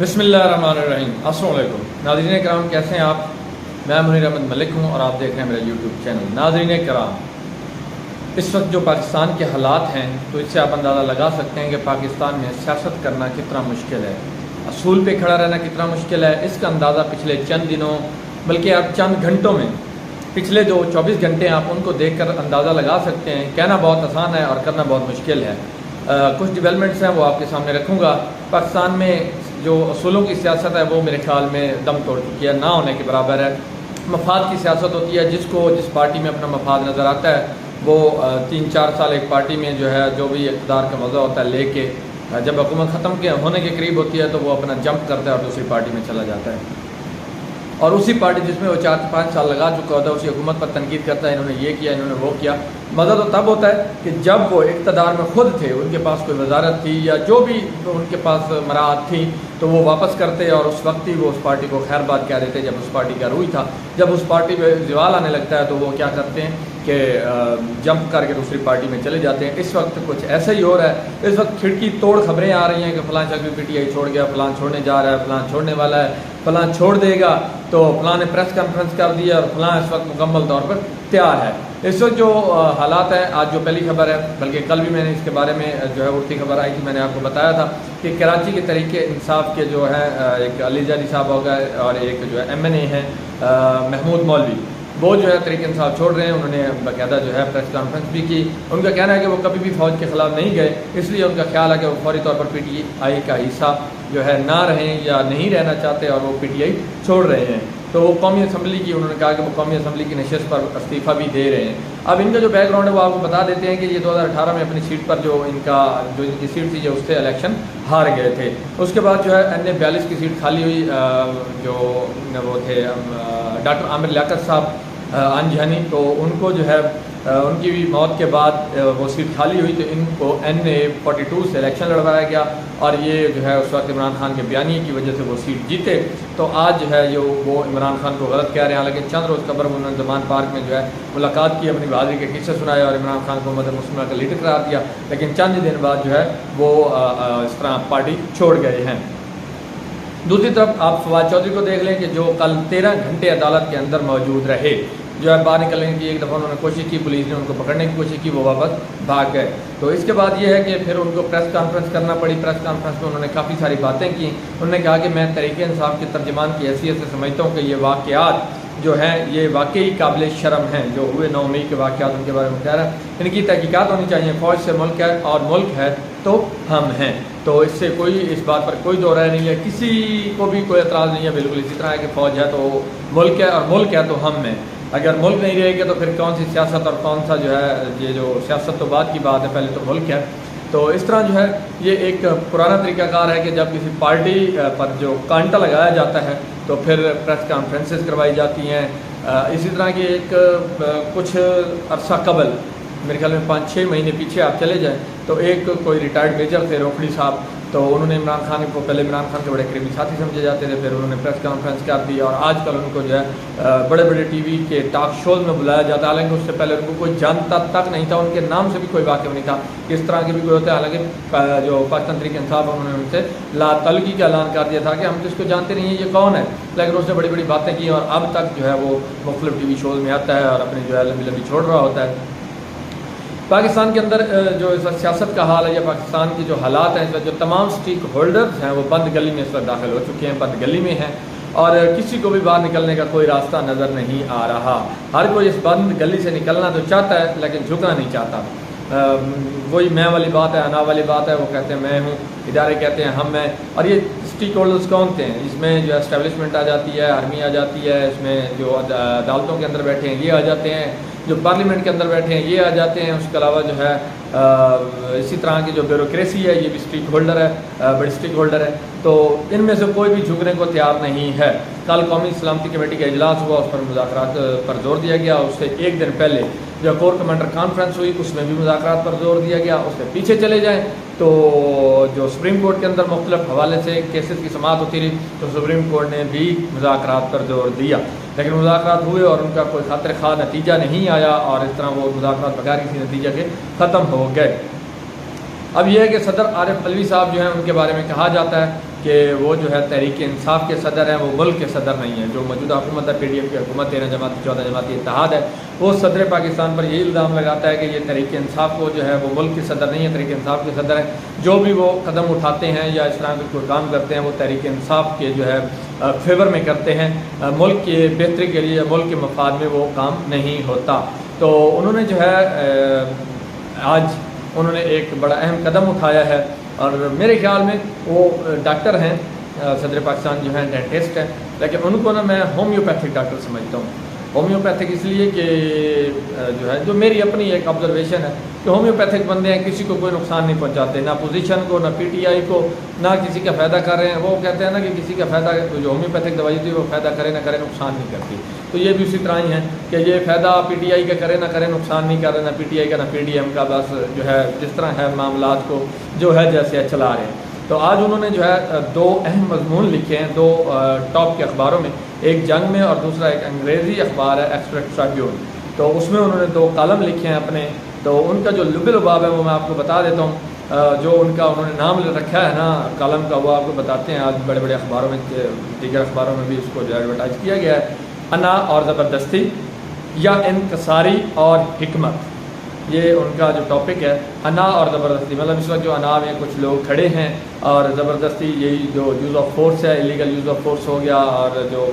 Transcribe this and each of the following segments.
بسم اللہ الرحمن الرحیم۔ السلام علیکم ناظرین کرام، کیسے ہیں آپ؟ میں منیر احمد ملک ہوں اور آپ دیکھ رہے ہیں میرا یوٹیوب چینل۔ ناظرین کرام، اس وقت جو پاکستان کے حالات ہیں تو اس سے آپ اندازہ لگا سکتے ہیں کہ پاکستان میں سیاست کرنا کتنا مشکل ہے، اصول پہ کھڑا رہنا کتنا مشکل ہے۔ اس کا اندازہ پچھلے چند دنوں بلکہ آپ چند گھنٹوں میں، پچھلے جو 24 گھنٹے آپ ان کو دیکھ کر اندازہ لگا سکتے ہیں۔ کہنا بہت آسان ہے اور کرنا بہت مشکل ہے۔ کچھ ڈیولپمنٹس ہیں وہ آپ کے سامنے رکھوں گا۔ پاکستان میں جو اصولوں کی سیاست ہے وہ میرے خیال میں دم توڑ چکی ہے، نہ ہونے کے برابر ہے۔ مفاد کی سیاست ہوتی ہے، جس پارٹی میں اپنا مفاد نظر آتا ہے وہ 3-4 سال ایک پارٹی میں جو ہے جو بھی اقتدار کا مزہ ہوتا ہے لے کے، جب حکومت ختم ہونے کے قریب ہوتی ہے تو وہ اپنا جمپ کرتا ہے اور دوسری پارٹی میں چلا جاتا ہے، اور اسی پارٹی جس میں وہ 4-5 سال لگا چکا ہوتا ہے اسی حکومت پر تنقید کرتا ہے، انہوں نے یہ کیا، انہوں نے وہ کیا۔ مزہ تو تب ہوتا ہے کہ جب وہ اقتدار میں خود تھے، ان کے پاس کوئی وزارت تھی یا جو بھی ان کے پاس مراعات تھی تو وہ واپس کرتے اور اس وقت ہی وہ اس پارٹی کو خیر بات کہہ دیتے جب اس پارٹی کا روئی تھا۔ جب اس پارٹی پہ زوال آنے لگتا ہے تو وہ کیا کرتے ہیں کہ جمپ کر کے دوسری پارٹی میں چلے جاتے ہیں۔ اس وقت کچھ ایسا ہی ہو رہا ہے۔ اس وقت کھڑکی توڑ خبریں آ رہی ہیں کہ فلاں شخص پی ٹی آئی چھوڑ گیا، فلاں چھوڑنے جا رہا ہے، فلاں چھوڑنے والا ہے، فلاں چھوڑ دے گا، تو فلاں نے پریس کانفرنس کر دیا اور فلاں اس وقت مکمل طور پر تیار ہے۔ اس وقت جو حالات ہیں، آج جو پہلی خبر ہے، بلکہ کل بھی میں نے اس کے بارے میں جو ہے اڑتی خبر آئی تھی، میں نے آپ کو بتایا تھا کہ کراچی کے تحریک انصاف کے جو ہے ایک علی زیدی صاحب ہو گئے اور ایک جو ہے MNA ہیں محمود مولوی، وہ جو ہے تحریک انصاف چھوڑ رہے ہیں۔ انہوں نے باقاعدہ جو ہے پریس کانفرنس بھی کی۔ ان کا کہنا ہے کہ وہ کبھی بھی فوج کے خلاف نہیں گئے، اس لیے ان کا خیال ہے کہ وہ فوری طور پر PTI کا حصہ جو ہے نہ رہیں یا نہیں رہنا چاہتے اور وہ PTI چھوڑ رہے ہیں۔ تو وہ قومی اسمبلی کی، انہوں نے کہا کہ وہ قومی اسمبلی کی نشست پر استعفیٰ بھی دے رہے ہیں۔ اب ان کا جو بیک گراؤنڈ ہے وہ آپ کو بتا دیتے ہیں کہ یہ 2018 میں اپنی سیٹ پر جو ان کی سیٹ تھی جو اس سے الیکشن ہار گئے تھے۔ اس کے بعد جو ہے NA42 کی سیٹ خالی ہوئی، جو وہ تھے ڈاکٹر عامر لیاقت صاحب انجھانی، تو ان کو جو ہے ان کی بھی موت کے بعد وہ سیٹ خالی ہوئی تو ان کو NA42 سے الیکشن لڑوایا گیا، اور یہ جو ہے اس وقت عمران خان کے بیانیے کی وجہ سے وہ سیٹ جیتے۔ تو آج جو ہے وہ عمران خان کو غلط کہہ رہے ہیں، حالانکہ چند روز قبل انہوں نے زمان پارک میں جو ہے ملاقات کی، اپنی بہادری کے قصے سنائے اور عمران خان کو امت مسلمہ کا لیڈر قرار دیا، لیکن چند دن بعد جو ہے وہ اس طرح پارٹی چھوڑ گئے ہیں۔ دوسری طرف آپ فواد چودھری کو دیکھ لیں کہ جو کل 13 گھنٹے عدالت کے اندر موجود رہے، جو ہے باہر نکلنے کی ایک دفعہ انہوں نے کوشش کی، پولیس نے ان کو پکڑنے کی کوشش کی، وہ واپس بھاگ گئے۔ تو اس کے بعد یہ ہے کہ پھر ان کو پریس کانفرنس کرنا پڑی۔ پریس کانفرنس میں انہوں نے کافی ساری باتیں کی۔ انہوں نے کہا کہ میں تحریک انصاف کے ترجمان کی حیثیت سے سمجھتا ہوں کہ یہ واقعات جو ہیں یہ واقعی قابل شرم ہیں، جو ہوئے 9 مئی کے واقعات، ان کے بارے میں کہہ رہا ہے ان کی تحقیقات ہونی چاہیے۔ فوج سے ملک ہے اور ملک ہے تو ہم ہیں، تو اس سے اس بات پر کوئی دو رائے نہیں ہے، کسی کو بھی کوئی اعتراض نہیں ہے۔ بالکل اسی طرح ہے کہ فوج ہے تو ملک ہے اور ملک ہے تو ہم ہیں۔ اگر ملک نہیں رہے گا تو پھر کون سی سیاست اور کون سا جو ہے یہ جو سیاست تو بعد کی بات ہے، پہلے تو ملک ہے۔ تو اس طرح جو ہے یہ ایک پرانا طریقہ کار ہے کہ جب کسی پارٹی پر جو کانٹا لگایا جاتا ہے تو پھر پریس کانفرنسز کروائی جاتی ہیں۔ اسی طرح کی ایک کچھ عرصہ قبل، میرے خیال میں 5-6 مہینے پیچھے آپ چلے جائیں تو ایک کوئی ریٹائرڈ میجر تھے روکھڑی صاحب، تو انہوں نے عمران خان کو پہلے عمران خان کے بڑے قریبی ساتھی سمجھے جاتے تھے، پھر انہوں نے پریس کانفرنس کر دی اور آج کل ان کو جو ہے بڑے بڑے ٹی وی کے ٹاک شوز میں بلایا جاتا ہے، حالانکہ اس سے پہلے ان کو کوئی جانتا تک نہیں تھا، ان کے نام سے بھی کوئی واقف نہیں تھا کہ اس طرح کے بھی کوئی ہوتا ہے۔ حالانکہ جو پاکستان تحریک انصاف انہوں نے ان سے لا تعلقی کا اعلان کر دیا تھا کہ ہم تو اس کو جانتے نہیں ہیں یہ کون ہے، لیکن اس نے بڑی بڑی باتیں کی اور اب تک جو ہے وہ مختلف ٹی وی شوز میں آتا ہے اور اپنی جو ہے لمبی چھوڑ رہا ہوتا ہے۔ پاکستان کے اندر جو اس وقت سیاست کا حال ہے یا پاکستان کی جو حالات ہیں، اس وقت جو تمام سٹیک ہولڈرز ہیں وہ بند گلی میں اس وقت داخل ہو چکے ہیں، بند گلی میں ہیں اور کسی کو بھی باہر نکلنے کا کوئی راستہ نظر نہیں آ رہا۔ ہر کوئی اس بند گلی سے نکلنا تو چاہتا ہے لیکن جھکنا نہیں چاہتا۔ وہی میں والی بات ہے، انا والی بات ہے، وہ کہتے ہیں میں ہوں، ادارے کہتے ہیں ہم ہیں، اور یہ سٹیک ہولڈرز کون تھے ہیں؟ اس میں جو اسٹیبلشمنٹ آ جاتی ہے، آرمی آ جاتی ہے، اس میں جو عدالتوں کے اندر بیٹھے ہیں یہ آ جاتے ہیں، جو پارلیمنٹ کے اندر بیٹھے ہیں یہ آ جاتے ہیں، اس کے علاوہ جو ہے اسی طرح کی جو بیوروکریسی ہے یہ بھی سٹیک ہولڈر ہے، بڑی سٹیک ہولڈر ہے۔ تو ان میں سے کوئی بھی جھکنے کو تیار نہیں ہے۔ کل قومی سلامتی کمیٹی کا اجلاس ہوا، اس پر مذاکرات پر زور دیا گیا۔ اس سے ایک دن پہلے جو کور کمانڈر کانفرنس ہوئی اس میں بھی مذاکرات پر زور دیا گیا۔ اس سے پیچھے چلے جائیں تو جو سپریم کورٹ کے اندر مختلف حوالے سے کیسز کی سماعت ہوتی رہی تو سپریم کورٹ نے بھی مذاکرات پر زور دیا، لیکن مذاکرات ہوئے اور ان کا کوئی خاطر خواہ نتیجہ نہیں آیا اور اس طرح وہ مذاکرات بغیر کسی نتیجے کے ختم ہو گئے۔ اب یہ ہے کہ صدر عارف علوی صاحب جو ہیں ان کے بارے میں کہا جاتا ہے کہ وہ جو ہے تحریک انصاف کے صدر ہیں، وہ ملک کے صدر نہیں ہیں۔ جو موجودہ حکومت ہے PDM کی حکومت 13 جماعتی 14 جماعتی اتحاد ہے، وہ صدر پاکستان پر یہی الزام لگاتا ہے کہ یہ تحریک انصاف کو جو ہے وہ ملک کے صدر نہیں ہے، تحریک انصاف کے صدر ہیں۔ جو بھی وہ قدم اٹھاتے ہیں یا اس طرح کے کوئی کام کرتے ہیں وہ تحریک انصاف کے جو ہے فیور میں کرتے ہیں، ملک کی بہتری کے لیے، ملک کے مفاد میں وہ کام نہیں ہوتا۔ تو انہوں نے جو ہے آج انہوں نے ایک بڑا اہم قدم اٹھایا ہے، اور میرے خیال میں وہ ڈاکٹر ہیں، صدر پاکستان جو ہیں ڈینٹسٹ ہیں، لیکن ان کو نا میں ہومیوپیتھک ڈاکٹر سمجھتا ہوں۔ ہومیوپیتھک اس لیے کہ جو ہے جو میری اپنی ایک آبزرویشن ہے کہ ہومیوپیتھک بندے ہیں کسی کو کوئی نقصان نہیں پہنچاتے، نہ پوزیشن کو، نہ PTI کو، نہ کسی کا فائدہ کر رہے ہیں۔ وہ کہتے ہیں نا کہ کسی کا فائدہ، جو ہومیوپیتھک دوائی ہوتی ہے وہ فائدہ کرے نہ کرے نقصان نہیں کرتی، تو یہ بھی اسی طرح ہی ہے کہ یہ فائدہ PTI کا کرے نہ کرے نقصان نہیں کر رہے، نہ PTI کا نہ PDM کا، بس جو ہے جس طرح ہے معاملات کو جو ہے جیسے چلا رہے ہیں۔ تو آج انہوں نے جو ہے 2 اہم مضمون لکھے ہیں 2 ٹاپ کے اخباروں میں، ایک جنگ میں اور دوسرا ایک انگریزی اخبار ہے ایکسپریس ٹریبیون۔ تو اس میں انہوں نے 2 کالم لکھے ہیں اپنے، تو ان کا جو لب لباب ہے وہ میں آپ کو بتا دیتا ہوں۔ جو ان کا انہوں نے نام رکھا ہے نا کالم کا، وہ آپ کو بتاتے ہیں۔ آج بڑے بڑے اخباروں میں، دیگر اخباروں میں بھی اس کو جو ایڈورٹائز کیا گیا ہے، انا اور زبردستی یا انکساری اور حکمت۔ یہ ان کا جو ٹاپک ہے، انا اور زبردستی، مطلب اس وقت جو انا میں کچھ لوگ کھڑے ہیں اور زبردستی یہی جو یوز آف فورس ہے، ایلیگل یوز آف فورس ہو گیا اور جو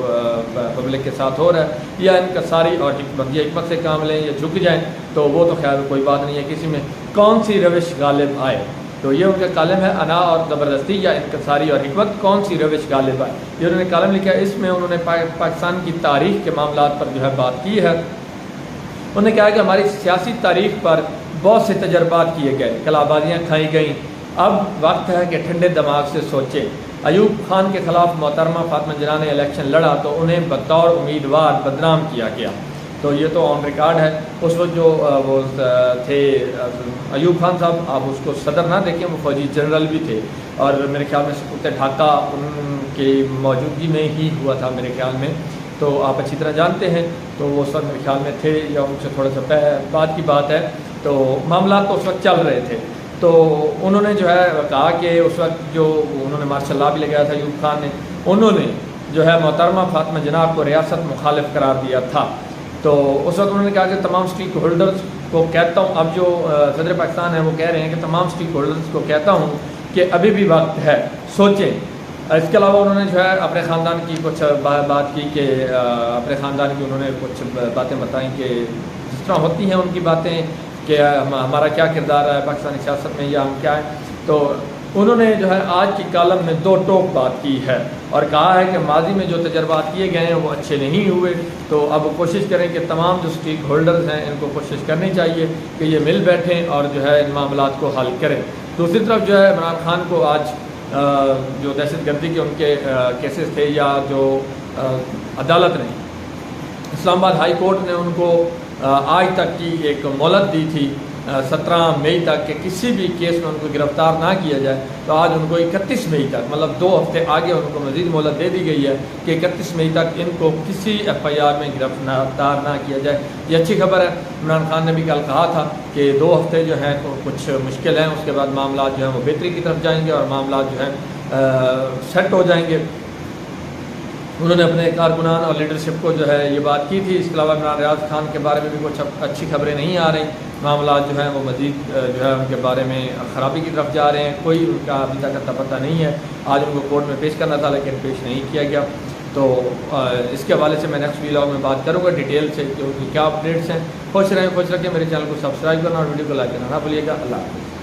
پبلک کے ساتھ ہو رہا ہے، یا انکساری اور حکمت، یہ حکمت سے کام لیں یا جھک جائیں، تو وہ تو خیر کوئی بات نہیں ہے، کسی میں کون سی روش غالب آئے۔ تو یہ ان کا کالم ہے، انا اور زبردستی یا انکساری اور حکمت، کون سی روش غالب آئے۔ یہ انہوں نے کالم لکھا ہے، اس میں انہوں نے پاکستان کی تاریخ کے معاملات پر جو ہے بات کی ہے۔ انہوں نے کہا کہ ہماری سیاسی تاریخ پر بہت سے تجربات کیے گئے، کلابازیاں کھائی گئیں، اب وقت ہے کہ ٹھنڈے دماغ سے سوچیں۔ ایوب خان کے خلاف محترمہ فاطمہ جناح نے الیکشن لڑا تو انہیں بطور امیدوار بدنام کیا گیا، تو یہ تو آن ریکارڈ ہے۔ اس وقت جو وہ تھے ایوب خان صاحب، آپ اس کو صدر نہ دیکھیں، وہ فوجی جنرل بھی تھے، اور میرے خیال میں سقوط ڈھاکہ ان کی موجودگی میں ہی ہوا تھا میرے خیال میں، تو آپ اچھی طرح جانتے ہیں۔ تو وہ سب میرے خیال میں تھے یا ان سے تھوڑا سا بعد کی بات ہے، تو معاملات تو اس وقت چل رہے تھے۔ تو انہوں نے جو ہے کہا کہ اس وقت جو انہوں نے مارشل لا بھی لگایا تھا ایوب خان نے، انہوں نے جو ہے محترمہ فاطمہ جناح کو ریاست مخالف قرار دیا تھا۔ تو اس وقت انہوں نے کہا کہ تمام اسٹیک ہولڈرز کو کہتا ہوں، اب جو صدر پاکستان ہے وہ کہہ رہے ہیں کہ تمام اسٹیک ہولڈرز کو کہتا ہوں کہ ابھی بھی وقت ہے، سوچیں۔ اس کے علاوہ انہوں نے جو ہے اپنے خاندان کی کچھ بات کی کہ اپنے خاندان کی انہوں نے کچھ باتیں بتائیں کہ جس طرح ہوتی ہیں ان کی باتیں، کہ ہمارا کیا کردار ہے پاکستانی سیاست میں یا ہم کیا ہے۔ تو انہوں نے جو ہے آج کی کالم میں 2 ٹوک بات کی ہے اور کہا ہے کہ ماضی میں جو تجربات کیے گئے ہیں وہ اچھے نہیں ہوئے، تو اب کوشش کریں کہ تمام جو اسٹیک ہولڈرز ہیں ان کو کوشش کرنی چاہیے کہ یہ مل بیٹھیں اور جو ہے ان معاملات کو حل کریں۔ دوسری طرف جو ہے عمران خان کو آج جو دہشت گردی کے ان کے کیسز تھے، یا جو عدالت نے، اسلام آباد ہائی کورٹ نے ان کو آج تک کی ایک مہلت دی تھی 17 مئی تک کہ کسی بھی کیس میں ان کو گرفتار نہ کیا جائے، تو آج ان کو 31 مئی تک، مطلب 2 ہفتے آگے ان کو مزید مہلت دے دی گئی ہے کہ 31 مئی تک ان کو کسی FIR میں گرفتار نہ کیا جائے۔ یہ اچھی خبر ہے۔ عمران خان نے بھی کل کہا تھا کہ 2 ہفتے جو ہیں کچھ مشکل ہیں، اس کے بعد معاملات جو ہیں وہ بہتری کی طرف جائیں گے اور معاملات جو ہیں سیٹ ہو جائیں گے۔ انہوں نے اپنے کارکنان اور لیڈرشپ کو جو ہے یہ بات کی تھی۔ اس کے علاوہ عمران ریاض خان کے بارے میں بھی کچھ اچھی خبریں نہیں آ رہی، معاملات جو ہیں وہ مزید جو ہے ان کے بارے میں خرابی کی طرف جا رہے ہیں، کوئی ان کا ابھی تک اتا پتہ نہیں ہے۔ آج ان کو کورٹ میں پیش کرنا تھا لیکن پیش نہیں کیا گیا، تو اس کے حوالے سے میں نیکسٹ ویلاگ میں بات کروں گا ڈیٹیل سے کہ ان کی کیا اپڈیٹس ہیں۔ خوش رہیں، خوش رکھیں، میرے چینل کو سبسکرائب کرنا اور ویڈیو کو لائک کرنا نہ بھولیے گا۔ اللہ حافظ۔